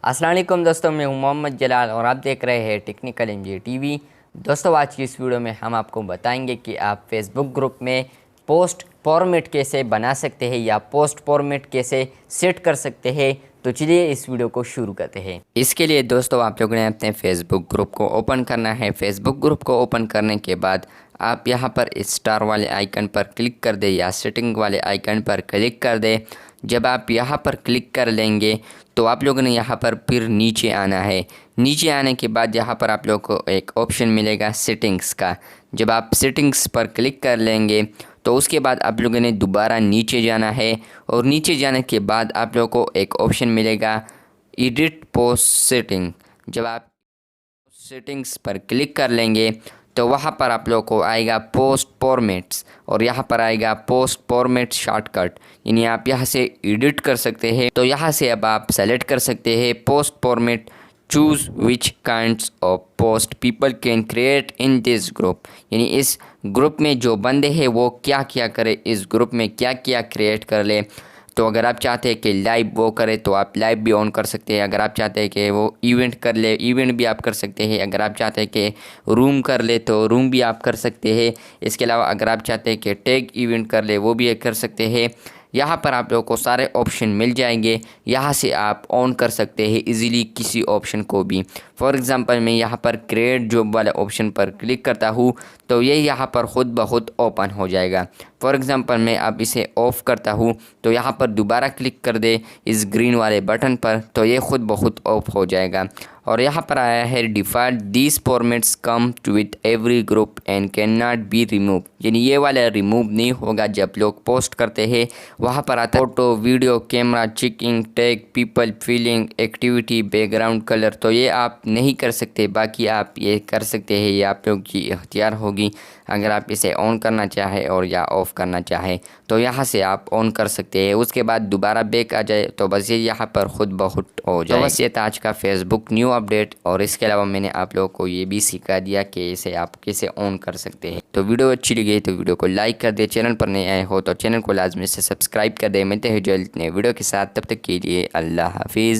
अस्सलाम वालेकुम दोस्तों, मैं हूं मोहम्मद जलाल और आप देख रहे हैं टेक्निकल एमजे टीवी। दोस्तों, आज की इस वीडियो में हम आपको बताएंगे कि आप फेसबुक ग्रुप में पोस्ट फॉर्मेट कैसे बना सकते हैं या पोस्ट फॉर्मेट कैसे सेट कर सकते हैं। तो चलिए इस वीडियो को शुरू करते हैं। इसके लिए दोस्तों आप लोगों ने अपने फेसबुक ग्रुप को ओपन करना है। फेसबुक ग्रुप को ओपन करने के बाद आप यहां पर इस स्टार वाले आइकन पर क्लिक कर दें या सेटिंग वाले आइकन पर क्लिक कर दें। जब आप यहां पर क्लिक कर लेंगे तो आप लोगों ने यहाँ पर फिर नीचे आना है। नीचे आने के बाद यहाँ पर आप लोग को एक ऑप्शन मिलेगा सेटिंग्स का। जब आप सेटिंग्स पर क्लिक कर लेंगे तो उसके बाद आप लोगों ने दोबारा नीचे जाना है और नीचे जाने के बाद आप लोगों को एक ऑप्शन मिलेगा एडिट पोस्ट सेटिंग। जब आप सेटिंग्स पर क्लिक कर लेंगे तो वहाँ पर आप लोगों को आएगा पोस्ट फॉर्मेट्स और यहाँ पर आएगा पोस्ट फॉर्मेट शॉर्टकट, यानी आप यहाँ से एडिट कर सकते हैं। तो यहाँ से अब आप सेलेक्ट कर सकते हैं post format, choose which kinds of post people can create in this group, यानी इस ग्रुप में जो बंदे हैं वो क्या क्या करे, इस ग्रुप में क्या क्या क्रिएट कर ले। तो अगर आप चाहते हैं कि लाइव वो करे तो आप लाइव भी ऑन कर सकते हैं। अगर आप चाहते हैं कि वो इवेंट कर ले, इवेंट भी आप कर सकते हैं। अगर आप चाहते हैं कि रूम कर ले तो रूम भी आप कर सकते हैं। इसके अलावा अगर आप चाहते हैं कि टैग इवेंट कर ले वो भी कर सकते हैं। यहाँ पर आप लोगों को सारे ऑप्शन मिल जाएंगे। यहाँ से आप ऑन कर सकते हैं इजीली किसी ऑप्शन को भी। फॉर एग्ज़ाम्पल मैं यहाँ पर क्रिएट जॉब वाले ऑप्शन पर क्लिक करता हूँ तो ये यहाँ पर ख़ुद ब खुद ओपन हो जाएगा। फॉर एग्ज़ाम्पल मैं अब इसे ऑफ़ करता हूँ तो यहाँ पर दोबारा क्लिक कर दे इस ग्रीन वाले बटन पर तो ये ख़ुद ब खुद ऑफ हो जाएगा। और यहाँ पर आया है default these formats come with every group and can not be remove, यानी ये वाला रिमूव नहीं होगा जब लोग पोस्ट करते हैं। वहाँ पर आता है photo, video, camera, checking, tag, people, feeling, activity, background colour. तो ये आप नहीं कर सकते, बाकी आप ये कर सकते हैं। ये आप लोग की इख्तियार होगी अगर आप इसे ऑन करना चाहें और या ऑफ़ करना चाहें तो यहाँ से आप ऑन कर सकते हैं। उसके बाद दोबारा बैक आ जाए तो बस ये यहाँ पर ख़ुद ब खुद हो जाए। तो बस ये था आज का फेसबुक न्यू अपडेट। और इसके अलावा मैंने आप लोगों को ये भी सिखा दिया कि इसे आप कैसे ऑन कर सकते हैं। तो वीडियो अच्छी लगी तो वीडियो को लाइक कर दे, चैनल पर नए आए हो तो चैनल को लाजमी से सब्सक्राइब कर दे। मिलते हैं जल्द नए वीडियो के साथ, तब तक के लिए अल्लाह हाफिज़।